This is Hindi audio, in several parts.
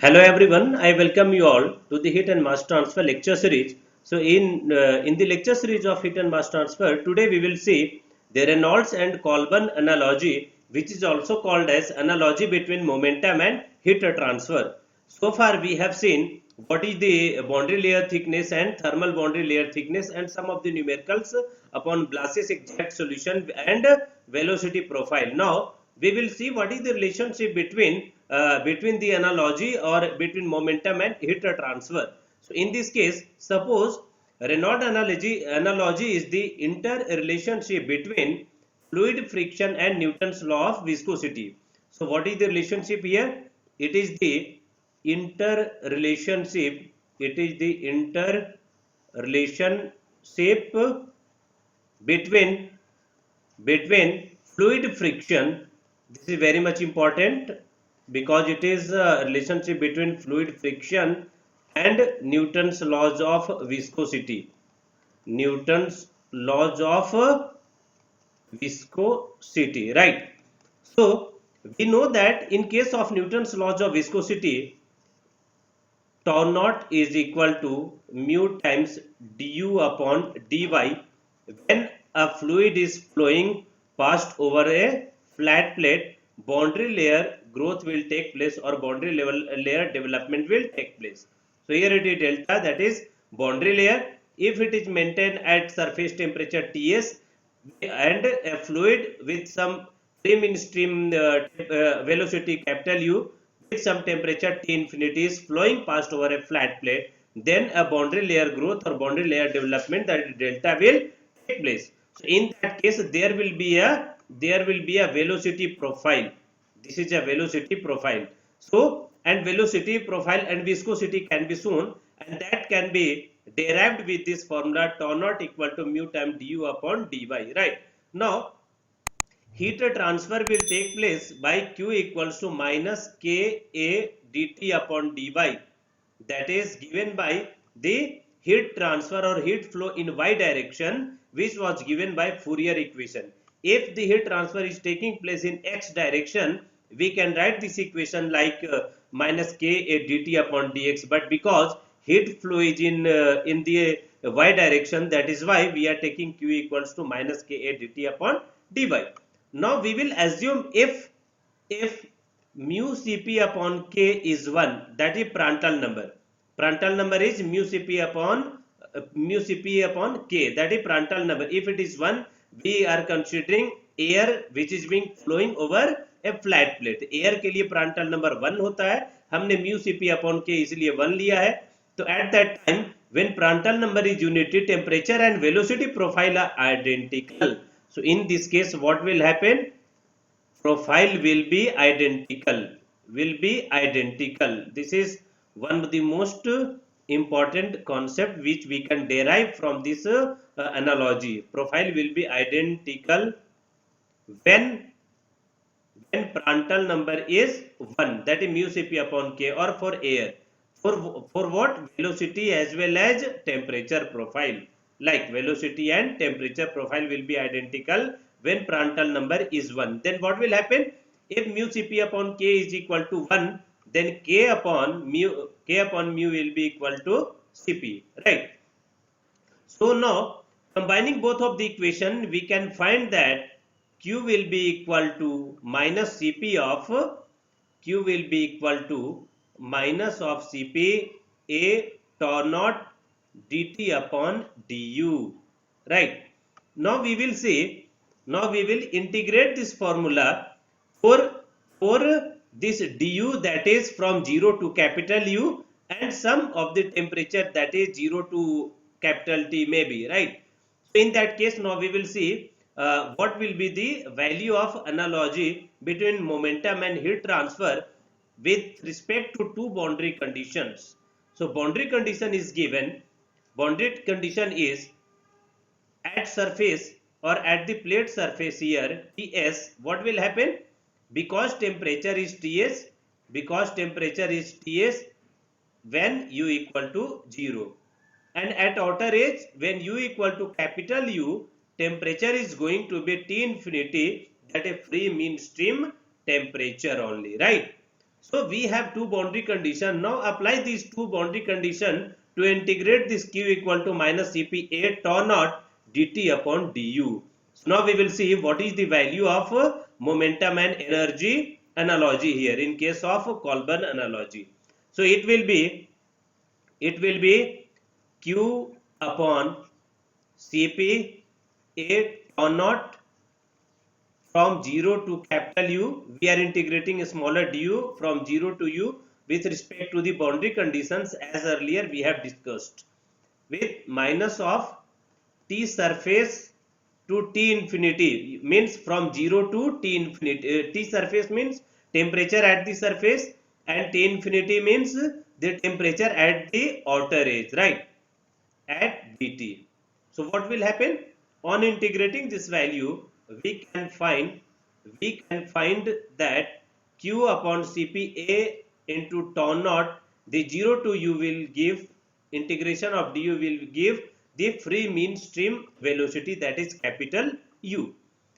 Hello everyone, I welcome you all to the heat and mass transfer lecture series. So in the lecture series of heat and mass transfer, today we will see the Reynolds and Colburn analogy, which is also called as analogy between momentum and heat transfer. So far we have seen what is the boundary layer thickness and thermal boundary layer thickness and some of the numericals upon Blassius exact solution and velocity profile. Now we will see what is the relationship between the analogy or between momentum and heat transfer. So in this case, suppose Reynolds analogy is the interrelationship between fluid friction and Newton's law of viscosity. So what is the relationship here? It is the interrelationship. It is the interrelationship between fluid friction. This is very much important because it is a relationship between fluid friction and Newton's laws of viscosity. Newton's laws of viscosity, right? So we know that in case of Newton's laws of viscosity, tau naught is equal to mu times du upon dy when a fluid is flowing past over a flat plate. Boundary layer growth will take place or boundary level layer development will take place. So here it is delta, that is boundary layer. If it is maintained at surface temperature Ts and a fluid with some stream in stream velocity capital U with some temperature T infinity is flowing past over a flat plate, then a boundary layer growth or boundary layer development, that delta will take place. So in that case there will be a velocity profile. This is a velocity profile. So and velocity profile and viscosity can be shown, and that can be derived with this formula tau naught equal to mu times du upon dy, right? Now heat transfer will take place by q equals to minus ka dt upon dy, that is given by the heat transfer or heat flow in y direction, which was given by Fourier equation. If the heat transfer is taking place in x direction, we can write this equation like minus ka dt upon dx, but because heat flow is in the y direction, that is why we are taking q equals to minus ka dt upon dy. Now we will assume if mu Cp upon k is 1, that is Prandtl number. Prandtl number is mu Cp upon k, that is Prandtl number. If it is 1, we are considering air which is being flowing over a flat plate. Air के लिए Prandtl number 1 होता है, हमने mu Cp upon k इसलिए 1 लिया है. तो at that time when Prandtl number is unity, temperature and velocity profile are identical. So in this case what will happen? Profile will be identical. This is one of the most important concept which we can derive from this analogy. Profile will be identical when Prandtl number is 1, that is mu Cp upon k, or for air. For what? Velocity as well as temperature profile. Like velocity and temperature profile will be identical when Prandtl number is 1. Then what will happen? If mu Cp upon k is equal to 1, then k upon mu will be equal to Cp, right? So now combining both of the equation, we can find that q will be equal to minus Cp of Cp a tau naught dt upon du, right? Now we will integrate this formula for this du, that is from 0 to capital U, and sum of the temperature, that is 0 to capital T maybe, right? So in that case now we will see what will be the value of analogy between momentum and heat transfer with respect to two boundary conditions. So boundary condition is given. Boundary condition is at surface or at the plate surface here Ts. What will happen? Because temperature is Ts, when U equal to 0, and at outer edge when U equal to capital U, temperature is going to be T infinity, that a free mean stream temperature only, right? So we have two boundary condition. Now apply these two boundary condition to integrate this q equal to minus Cp a tau naught dt upon du. So now we will see what is the value of momentum and energy analogy here in case of Colburn analogy. So it will be q upon Cp a tau naught from 0 to capital U. We are integrating a smaller du from 0 to u with respect to the boundary conditions as earlier we have discussed, with minus of T surface to T infinity, means from 0 to T infinity. T surface means temperature at the surface and T infinity means the temperature at the outer edge, right, at dt. So what will happen on integrating this value? We can find that q upon Cp a into tau naught, the 0 to u will give integration of du will give the free mean stream velocity, that is capital U,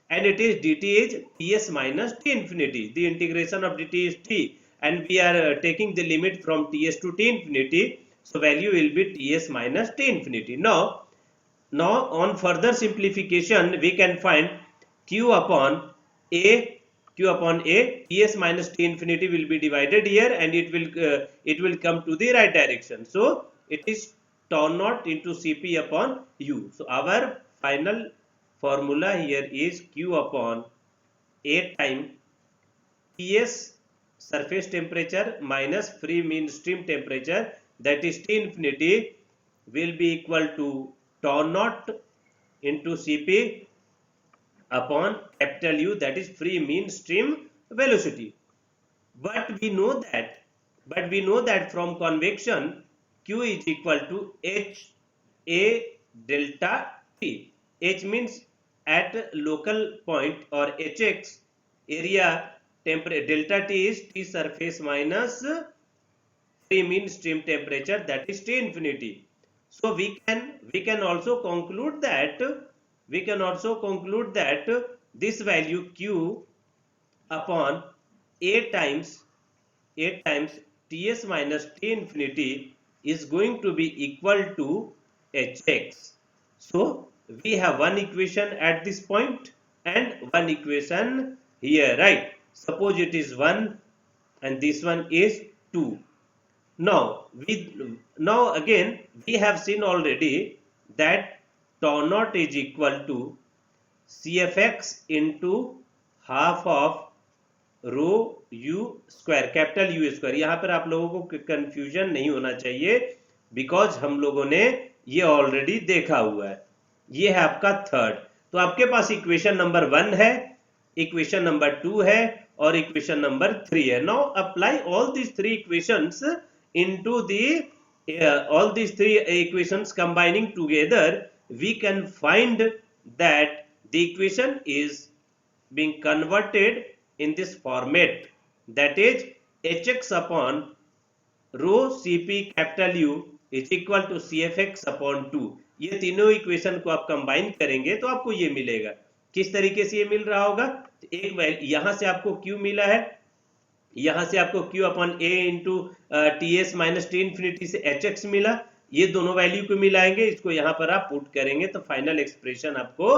and it is dt is ts minus t infinity. The integration of dt is t and we are taking the limit from ts to t infinity, so value will be ts minus t infinity. Now on further simplification we can find q upon a ts minus t infinity will be divided here and it will come to the right direction. So it is tau naught into Cp upon u. So our final formula here is q upon a time Ts surface temperature minus free mean stream temperature, that is T infinity, will be equal to tau naught into Cp upon capital U, that is free mean stream velocity. But we know that from convection Q is equal to H A delta T. H means at local point, or Hx area temperature, delta T is T surface minus free mean stream temperature, that is T infinity. So we can also conclude that this value q upon a times ts minus t infinity is going to be equal to hx. So we have one equation at this point and one equation here, right? Suppose it is 1 and this one is 2. Now again we have seen already that tau naught is equal to Cfx into half of rho u square, capital U square. यहाँ पर आप लोगों को कंफ्यूजन नहीं होना चाहिए बिकॉज हम लोगों ने ये ऑलरेडी देखा हुआ है. ये है आपका थर्ड. तो आपके पास इक्वेशन नंबर 1 है, इक्वेशन नंबर 2 है और इक्वेशन नंबर 3 है. Now apply all these three equations into all these three equations combining together, we can find that the equation is being converted in this format, that is hx upon rho Cp capital U is equal to Cfx upon 2. ये तीनों इक्वेशन को आप कंबाइन करेंगे तो आपको ये मिलेगा. किस तरीके से ये मिल रहा होगा? एक यहां से आपको q मिला है, यहां से आपको q upon a into ts minus T infinity से hx मिला. ये दोनों वैल्यू को मिलाएंगे, इसको यहां पर आप पुट करेंगे तो फाइनल एक्सप्रेशन आपको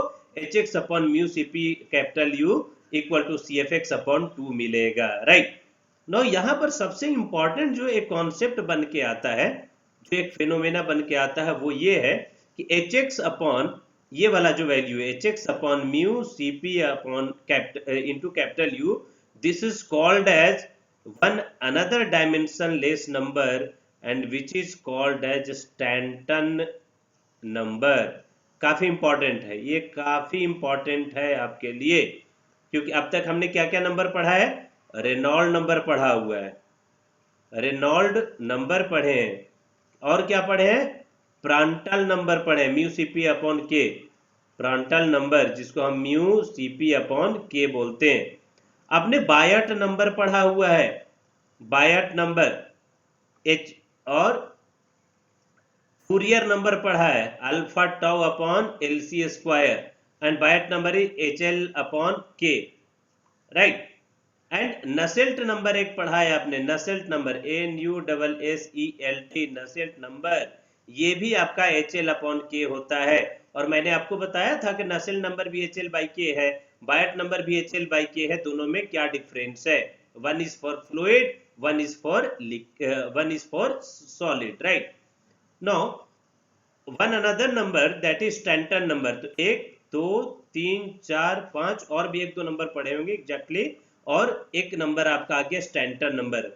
hx upon mu Cp capital U equal to Cfx upon 2 मिलेगा, राइट. नाउ यहां पर सबसे इंपॉर्टेंट जो एक कॉन्सेप्ट बन के आता है, जो एक फेनोमेना बन के आता है, वो ये है कि hx अपॉन ये वाला जो वैल्यू है hx upon mu Cp upon into capital U, this is called as one another dimensionless number and which is called as Stanton number. काफी इंपॉर्टेंट है, ये काफी इंपॉर्टेंट है आपके लिए, क्योंकि अब तक हमने क्या क्या नंबर पढ़ा है? रेनॉल्ड नंबर पढ़ा हुआ है, रेनॉल्ड नंबर पढ़े हैं, और क्या पढ़े हैं? प्रांटल नंबर पढ़े, म्यू Cp अपॉन के, प्रांटल नंबर जिसको हम म्यू Cp अपॉन के बोलते हैं. आपने बायट नंबर पढ़ा हुआ है, बायट नंबर h, और फूरियर नंबर पढ़ा है alpha tau upon LC square, and Biot number is HL upon K, right. And Nusselt number एक पढ़ा है आपने, Nusselt number NUSSELT, Nusselt number ये भी आपका HL/K होता है। और मैंने आपको बताया था कि नसेल्ट नंबर भी HL/K है, बायट नंबर भी HL/K है, दोनों में क्या डिफरेंस है, one is for fluid, one is for solid, right. Now one another number that is Stanton number, तो 1 2 3 4 5 और भी 1-2 नंबर पढ़े होंगे एग्जैक्टली, और एक नंबर आपका आ गया Stanton number.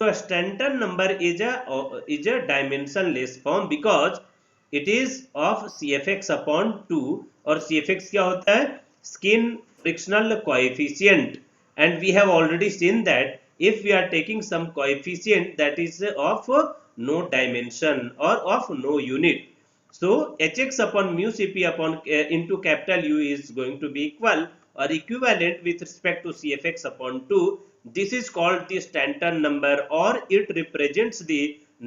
So Stanton number is a dimensionless form because it is of CFX/2, और CFX क्या होता है, skin frictional coefficient, and we have already seen that if we are taking some coefficient that is of no dimension or of no unit, so hx/mu cp into capital U is going to be equal or equivalent with respect to CFX/2. This is called the Stanton number, or it represents the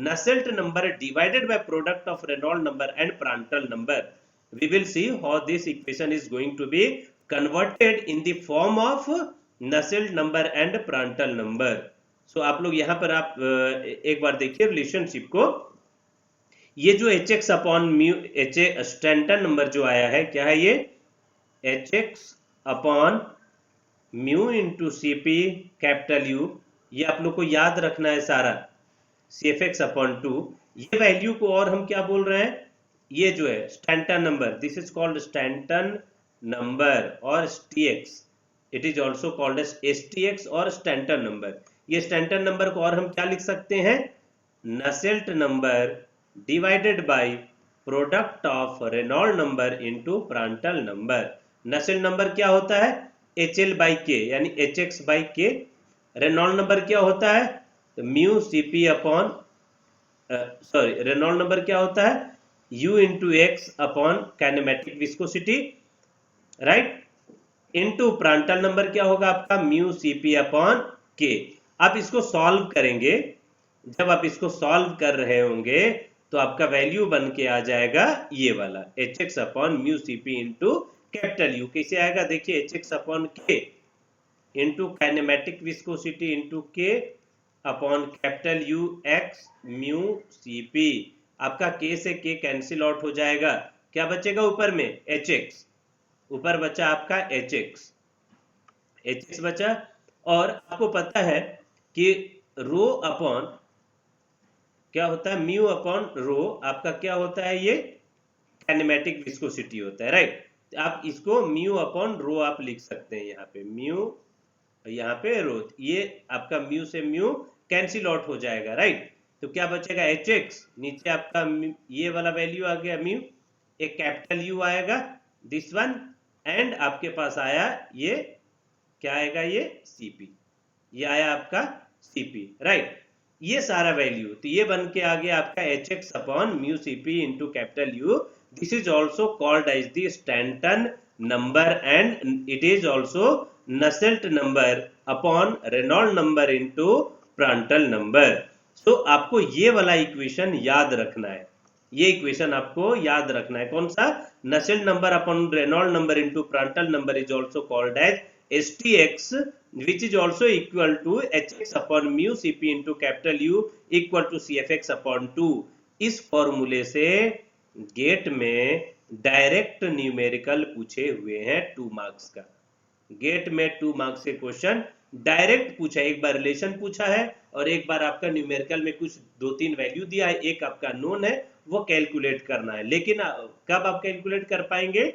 Nusselt number divided by product of Reynolds number and Prandtl number. We will see how this equation is going to be converted in the form of Nusselt number and Prandtl number. So आप लोग यहाँ पर आप एक बार देखिए रिलेशनशिप को, ये जो HX/म्यू स्टैंटन नंबर जो आया है क्या है, ये HX/म्यू इंटू CP कैपिटल U, ये आप लोग को याद रखना है सारा, CFX/2, ये वैल्यू को और हम क्या बोल रहे हैं, ये जो है Stanton number, this is called Stanton number और STX, it is also called as STX और स्टैंटन नंबर। ये स्टैंटन नंबर को और हम क्या लिख सकते हैं, Nusselt number divided by product of Reynold number into Prandtl number. Nusselt number क्या होता है, HL/K यानी HX/K, रेनॉल्ड नंबर क्या होता है, mu CP upon Reynold number क्या होता है, U into X upon kinematic viscosity, right, into Prandtl number क्या होगा आपका, म्यू CP अपॉन K। आप इसको सॉल्व करेंगे, जब आप इसको सॉल्व कर रहे होंगे तो आपका वैल्यू बन के आ जाएगा ये वाला HX/म्यू CP इंटू कैपिटल U। कैसे आएगा देखिए, HX/K into kinematic viscosity into K upon capital U X mu CP। आपका K से K कैंसिल आउट हो जाएगा, क्या बचेगा ऊपर में, HX, ऊपर बचा आपका HX बचा। और आपको पता है कि रो अपॉन क्या होता है, म्यू अपॉन रो आपका क्या होता है, ये काइनेमेटिक विस्कोसिटी होता है, राइट। आप इसको म्यू अपॉन रो आप लिख सकते हैं, यहाँ पे म्यू, यहाँ पे रो, ये आपका म्यू से म्यू कैंसिल आउट हो जाएगा, राइट। तो क्या बचेगा, HX, नीचे आपका ये वाला वैल्यू आ गया म्यू, एक कैपिटल U आएगा दिस वन, एंड आपके पास आया ये क्या आएगा, ये CP, ये आया आपका CP, राइट। ये सारा वैल्यू, तो ये बन के आ गया आपका HX/म्यू CP into capital U। This is also called as the Stanton number and it is also Nusselt number upon Reynold number into Prandtl number. So आपको ये वाला इक्वेशन याद रखना है, ये इक्वेशन आपको याद रखना है, कौन सा, Nusselt number upon Reynold number into Prandtl number is also called as STX, which is also equal to HX/म्यू CP into capital U equal to CFX/2। इस फॉर्मूले से गेट में डायरेक्ट न्यूमेरिकल पूछे हुए हैं 2 मार्क्स का, गेट में 2 मार्क्स के क्वेश्चन डायरेक्ट पूछा है, एक बार रिलेशन पूछा है और एक बार आपका न्यूमेरिकल में कुछ 2-3 वैल्यू दिया है, एक आपका नोन है वो कैलकुलेट करना है। लेकिन कब आप कैलकुलेट कर पाएंगे,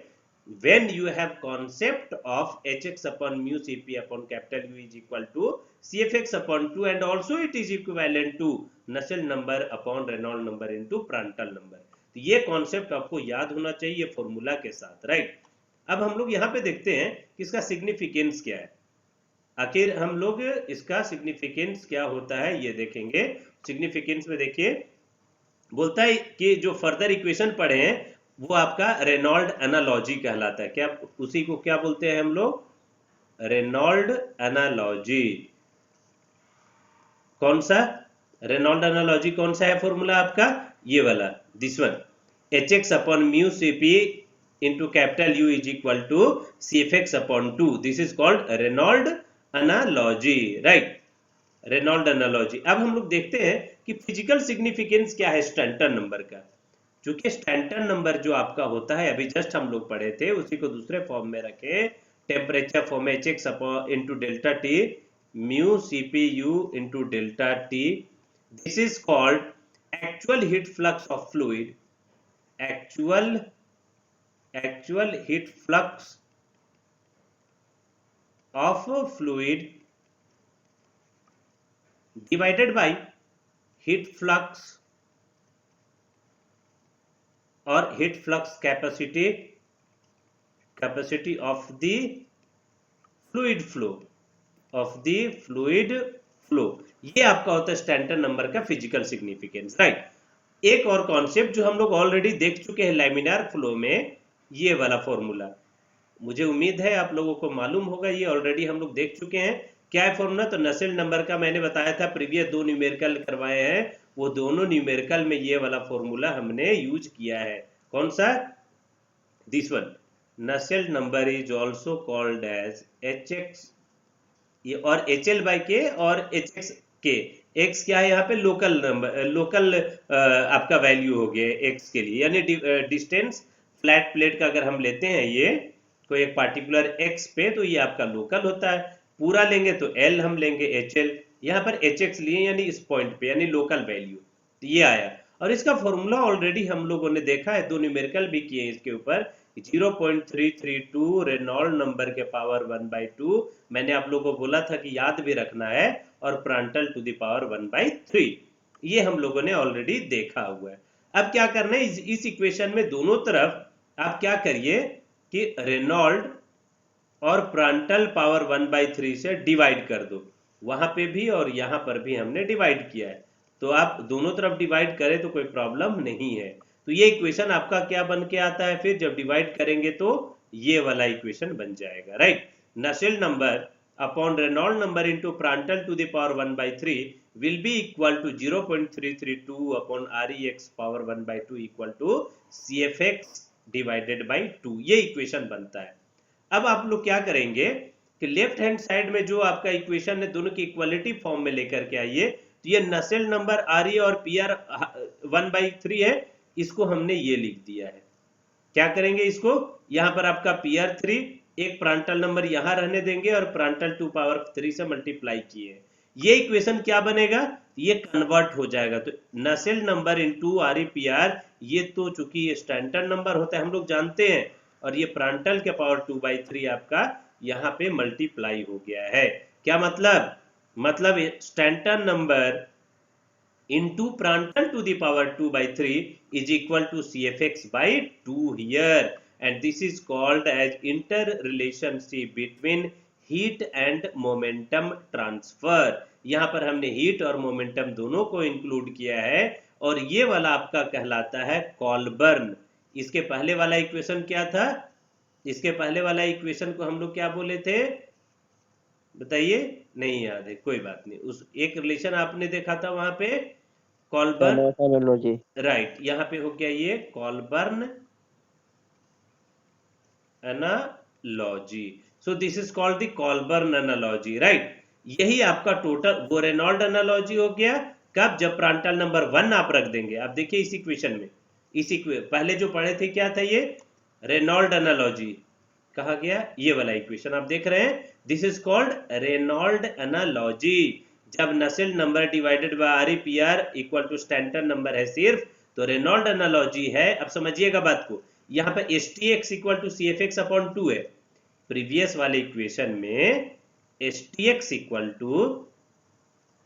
when you have concept of HX/म्यू CP upon capital U is equal to CFX/2 and also it is equivalent to Nusselt number upon Reynold number into Prandtl number. तो ये कॉन्सेप्ट आपको याद होना चाहिए फॉर्मूला के साथ, राइट। अब हम लोग यहाँ पे देखते हैं कि इसका सिग्निफिकेंस क्या है, आखिर हम लोग इसका सिग्निफिकेंस क्या होता है ये देखेंगे। सिग्निफिकेंस में देखिए बोलता है कि जो फर्दर इक्वेशन पढ़े हैं वो आपका रेनॉल्ड एनालॉजी कहलाता है, क्या उसी को क्या बोलते हैं हम लोग, रेनॉल्ड एनालॉजी। कौन सा रेनॉल्ड एनालॉजी, कौन सा है फॉर्मूला आपका, ये वाला, दिस वन, HX/म्यू CP into capital U is equal to CFX/2। This is called Reynolds analogy, right, Reynold analogy. अब हम लोग देखते हैं कि फिजिकल सिग्निफिकेंस क्या है स्टैंटन नंबर का। क्योंकि स्टैंटन नंबर जो आपका होता है, अभी जस्ट हम लोग पढ़े थे, उसी को दूसरे फॉर्म में रखे, temperature form H x into delta T mu CPU into delta T. This is called actual heat flux of fluid, actual heat flux of fluid divided by heat flux or heat flux capacity of the fluid flow, ये आपका होता है स्टैंटन नंबर का फिजिकल सिग्निफिकेंस, राइट। एक और कॉन्सेप्ट जो हम लोग ऑलरेडी देख चुके हैं लैमिनार फ्लो में, ये वाला फॉर्मूला, मुझे उम्मीद है आप लोगों को मालूम होगा, ये ऑलरेडी हम लोग देख चुके हैं। क्या है फॉर्मूला? तो नसेल्ट नंबर का मैंने बताया था, प्रीवियस 2 न्यूमेरिकल करवाए हैं, वो दोनों न्यूमेरिकल में ये वाला फॉर्मूला हमने यूज किया है। कौन सा? This one, Nusselt number is also called as H X, ये और एच एल बाई के और एच एक्स के। एक्स क्या है यहाँ पे? लोकल नंबर, लोकल आपका वैल्यू हो गया एक्स के लिए, यानी डिस्टेंस फ्लैट प्लेट का अगर हम लेते हैं ये कोई एक पार्टिकुलर एक्स पे, तो ये आपका लोकल होता है। पूरा लेंगे तो एल हम लेंगे एच एल, यहाँ पर एच एक्स लिए यानी इस पॉइंट पे, यानी लोकल वैल्यू, तो ये आया। और इसका फॉर्मूला ऑलरेडी हम लोगों ने देखा है, 2 न्यूमेरिकल भी किए इसके ऊपर, 0.332 रेनॉल्ड नंबर के पावर 1/2। मैंने आप लोगों को बोला था कि याद भी रखना है, और प्रांटल टू द पावर 1/3, ये हम लोगों ने ऑलरेडी देखा हुआ है। अब क्या करना है, इस इक्वेशन में दोनों तरफ आप क्या करिए कि रेनॉल्ड और प्रांटल पावर 1/3 से डिवाइड कर दो, वहां पे भी और यहां पर भी हमने डिवाइड किया है, तो आप दोनों तरफ डिवाइड करें तो कोई प्रॉब्लम नहीं है। तो ये इक्वेशन आपका क्या बन के आता है, फिर जब डिवाइड करेंगे तो ये वाला इक्वेशन बन जाएगा, right. Nusselt number upon Reynold number into Prandtl to the power 1/3 will be equal to 0.332 upon REX power 1/2 equal to CFX divided by 2, ये इक्वेशन बनता है। अब आप लोग क्या करेंगे कि लेफ्ट हैंड साइड में जो आपका इक्वेशन है, दोनों की इक्वलिटी फॉर्म में लेकर के आइए। तो ये नसेल्ट नंबर RE और PR 1/3 है, इसको हमने ये लिख दिया है। क्या करेंगे इसको, यहां पर आपका PR3 एक प्रांटल नंबर यहां रहने देंगे और प्रांटल 2 पावर 3 से मल्टीप्लाई किए, ये इक्वेशन क्या बनेगा, ये कन्वर्ट हो जाएगा। तो नसेल्ट नंबर इनटू REPR, ये तो चूंकि ये स्टैंडर्ड नंबर होता है हम लोग जानते हैं, और ये प्रांटल के पावर 2/3 आपका यहाँ पे मल्टीप्लाई हो गया है। क्या मतलब standard number into Prandtl to the power 2/3 is equal to CFX by 2 here, and this is called as interrelationship between heat and momentum transfer। यहाँ पर हमने हीट और मोमेंटम दोनों को इंक्लूड किया है, और ये वाला आपका कहलाता है कॉलबर्न। इसके पहले वाला इक्वेशन क्या था, इसके पहले वाला इक्वेशन को हम लोग क्या बोले थे, बताइए? नहीं याद है, कोई बात नहीं। उस एक रिलेशन आपने देखा था वहां पे, कॉलबर्न एनालॉजी, राइट। यहाँ पे हो गया ये Colburn analogy. So this is called the Colburn analogy, right. यही आपका टोटल वो रेनॉल्ड एनालॉजी हो गया। कब? जब प्रांटल नंबर 1 आप रख देंगे। अब देखिए इस इक्वेशन में, पहले जो पढ़े थे क्या था, ये रेनॉल्ड एनालॉजी कहा गया, ये वाला इक्वेशन आप देख रहे हैं, this is called Reynold analogy. जब Nusselt number divided by REPR equal to standard number है सिर्फ, तो रेनॉल्ड एनालॉजी है। अब समझिएगा बात को, यहाँ पर STX equal to CFX upon 2 है। प्रीवियस वाले इक्वेशन में STX इक्वल टू,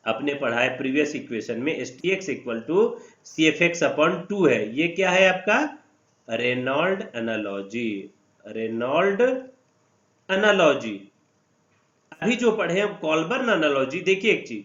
आपने पढ़ा है प्रीवियस इक्वेशन में STX equal to CFX upon 2 है। ये क्या है आपका? Reynold analogy, Reynold analogy. अभी जो पढ़े हम कॉलबर्न एनालॉजी, देखिए एक चीज,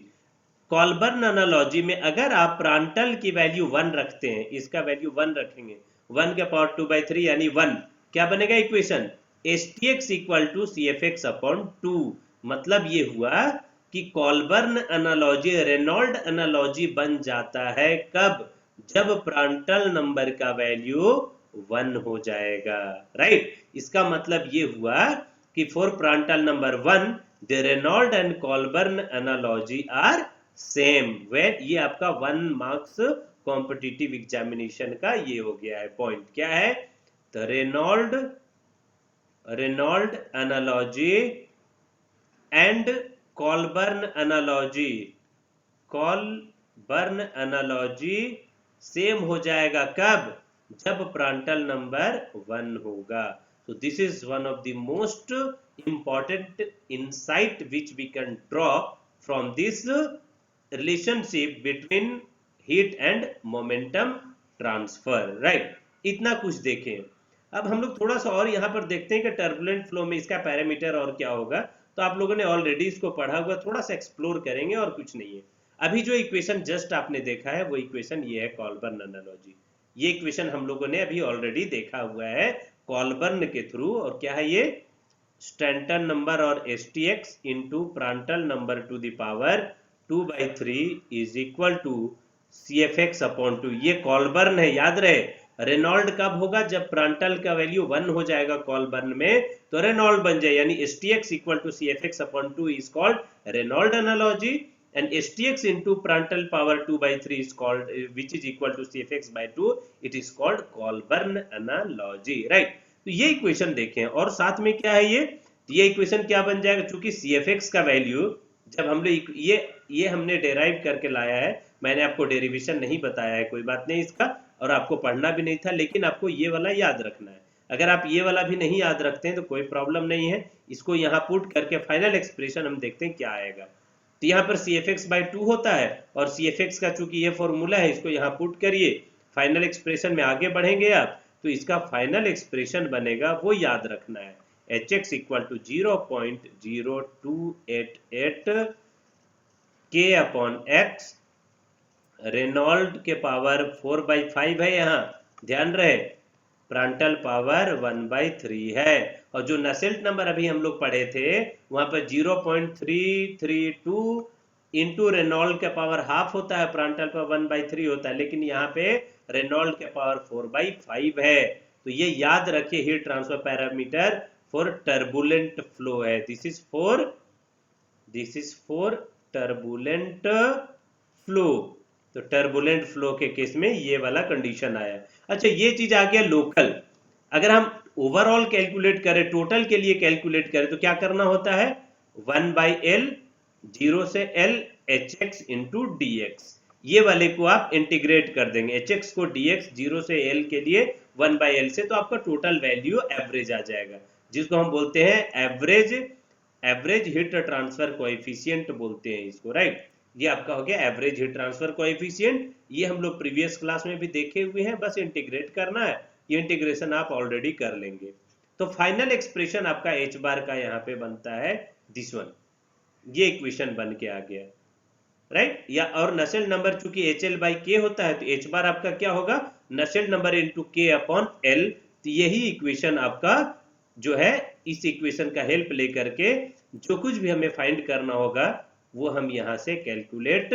कॉलबर्न एनालॉजी में अगर आप प्रांटल की वैल्यू 1 रखते हैं, इसका वैल्यू 1 रखेंगे, 1 के पावर 2/3 यानी 1, क्या बनेगा equation? STX equal to CFX upon 2। मतलब ये हुआ कि कॉलबर्न एनालॉजी रेनॉल्ड एनालॉजी बन जाता है कब? जब प्रांटल नंबर का वैल्यू 1 हो जाएगा, राइट। इसका मतलब ये हुआ कि for Prandtl number 1 the Reynold and Colburn analogy are same. When ये आपका 1 मार्क्स कॉम्पिटिटिव एग्जामिनेशन का ये हो गया है पॉइंट। क्या है? The Reynold analogy and Colburn analogy same हो जाएगा कब? जब प्रांटल नंबर 1 होगा। So this is one of the most important insight which we can draw from this relationship between heat and momentum transfer, right? इतना कुछ देखें। अब हम लोग थोड़ा सा और यहाँ पर देखते हैं कि टर्बुलेंट फ्लो में इसका पैरामीटर और क्या होगा। तो आप लोगों ने ऑलरेडी इसको पढ़ा हुआ, थोड़ा सा एक्सप्लोर करेंगे और कुछ नहीं है। अभी जो इक्वेशन जस्ट आपने देखा है वो इक्वेशन ये है कॉलबर्न एनालॉजी। ये इक्वेशन हम लोगों ने अभी ऑलरेडी देखा हुआ है कॉलबर्न के थ्रू। और क्या है ये? स्टैंटन नंबर और STX into Prandtl number to the power 2/3 is equal to CFX upon 2। ये कॉलबर्न है, याद रहे। रेनॉल्ड कब होगा? जब प्रांटल का वैल्यू 1 हो जाएगा कॉलबर्न में, तो रेनॉल्ड बन जाए, यानी STX equal to CFX upon 2 is called Reynold analogy, and STX into Prandtl power 2/3 is called, which is equal to CFX by 2, it is called Colburn analogy, right? तो ये इक्वेशन देखें। और साथ में क्या है ये इक्वेशन क्या बन जाएगा? चूंकि CFX का वैल्यू जब हम लोग ये हमने डेराइव करके लाया है, मैंने आपको डेरिवेशन नहीं बताया है, कोई बात नहीं इसका, और आपको पढ़ना भी नहीं था, लेकिन आपको ये वाला याद रखना है। अगर आप ये वाला भी नहीं याद रखते हैं तो कोई प्रॉब्लम नहीं है, इसको यहाँ पुट करके फाइनल एक्सप्रेशन हम देखते हैं क्या आएगा। तो यहाँ पर CFX by 2 होता है, और CFX का चूंकि ये फॉर्मूला है, इसको यहाँ पुट करिए, फाइनल एक्सप्रेशन में आगे बढ़ेंगे आप, तो इसका फाइनल एक्सप्रेशन बनेगा, वो याद रखना है, HX equal to 0.0288 K upon X, Reynold के पावर 4/5 है, यहाँ ध्यान रहे, प्रांटल पावर 1/3 है। और जो नसेल्ट नंबर अभी हम लोग पढ़े थे वहां पर 0.332 इंटू रेनॉल्ड के पावर हाफ होता है, प्रांटल पर 1/3 होता है, लेकिन यहाँ पे रेनॉल्ड के पावर 4/5 है। तो ये याद रखिए, heat transfer parameter for turbulent flow है। This is for turbulent flow. तो टर्बुलेंट फ्लो के केस में ये वाला कंडीशन आया। अच्छा, ये चीज आ गया लोकल। अगर हम ओवरऑल कैलकुलेट करें, टोटल के लिए कैलकुलेट करें, तो क्या करना होता है? 1/L 0 से L HX इंटू DX, ये वाले को आप इंटीग्रेट कर देंगे, HX को DX 0 से L के लिए 1/L से, तो आपका टोटल वैल्यू एवरेज आ जाएगा, जिसको हम बोलते हैं एवरेज हीट ट्रांसफर कोएफिशिएंट बोलते हैं इसको, राइट। ये आपका हो गया एवरेज हीट ट्रांसफर कोएफिशिएंट। ये हम लोग प्रीवियस क्लास में भी देखे हुए हैं, बस इंटीग्रेट करना है, ये इंटीग्रेशन आप ऑलरेडी कर लेंगे। तो फाइनल एक्सप्रेशन आपका H बार का यहाँ पे बनता है दिस वन, ये इक्वेशन बन के आ गया, राइट। या और नसेल्ट नंबर चूंकि HL/K होता है, तो H बार आपका क्या होगा? Nusselt number into K upon L। तो यही इक्वेशन आपका जो है, इस इक्वेशन का हेल्प लेकर के जो कुछ भी हमें फाइंड करना होगा वो हम यहाँ से कैलकुलेट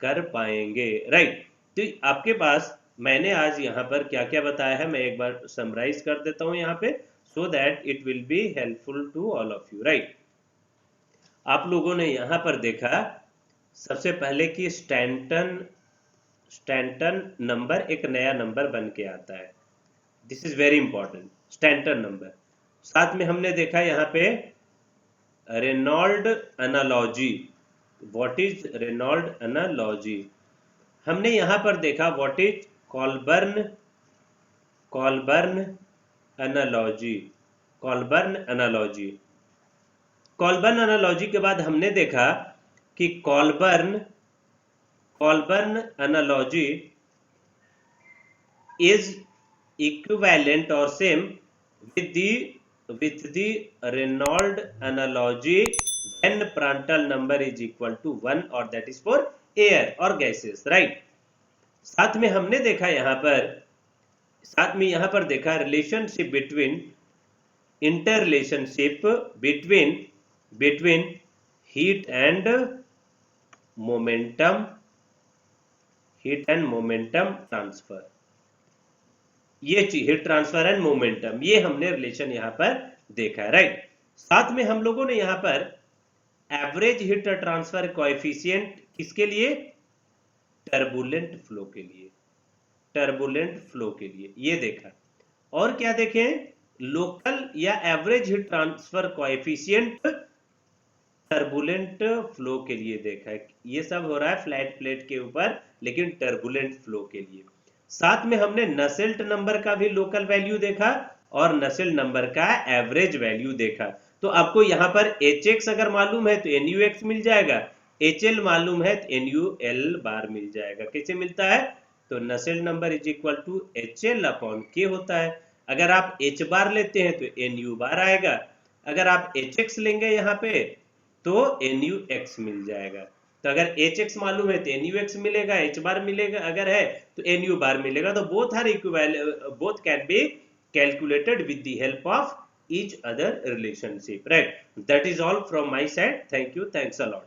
कर पाएंगे, राइट। तो आपके पास मैंने आज यहाँ पर क्या क्या बताया है, मैं एक बार समराइज कर देता हूँ यहाँ पे, so that it will be helpful to all of you, right. आप लोगों ने यहाँ पर देखा सबसे पहले कि स्टैंटन नंबर एक नया नंबर बन के आता है, this is very important, Stanton number. साथ में हमने देखा यहाँ पे Reynold analogy, what is Reynold analogy. हमने यहां पर देखा what is Colburn analogy. Colburn analogy के बाद हमने देखा कि कॉलबर्न एनालॉजी इज इक्विवेलेंट और same with the Reynolds analogy when Prandtl number is equal to 1, or that is for air or gases, right। साथ में हमने देखा यहाँ पर देखा relationship interrelationship between heat and momentum transfer. ये हीट ट्रांसफर एंड मोमेंटम, ये हमने रिलेशन यहाँ पर देखा है, राइट। साथ में हम लोगों ने यहाँ पर एवरेज हीट ट्रांसफर कोएफिशिएंट किसके लिए, टर्बुलेंट फ्लो के लिए, टर्बुलेंट फ्लो के लिए ये देखा। और क्या देखें, लोकल या average heat transfer coefficient turbulent flow के लिए देखा है। ये सब हो रहा है फ्लैट प्लेट के ऊपर, लेकिन टर्बुलेंट फ्लो के लिए। साथ में हमने नसेल्ट नंबर का भी लोकल वैल्यू देखा और नसेल्ट नंबर का एवरेज वैल्यू देखा। तो आपको यहाँ पर HX अगर मालूम है तो NUX मिल जाएगा, HL मालूम है तो NUL बार मिल जाएगा। कैसे मिलता है, तो Nusselt number is equal to HL upon K होता है। अगर आप H बार लेते हैं तो NU बार आएगा, अगर आप HX लेंगे यहाँ पे तो NUX मिल जाएगा। तो अगर HX मालूम है तो NUX मिलेगा, H बार मिलेगा अगर है तो NU बार मिलेगा। तो both are equivalent, both can be calculated with the help of each other relationship, right? That is all from my side. Thank you, thanks a lot.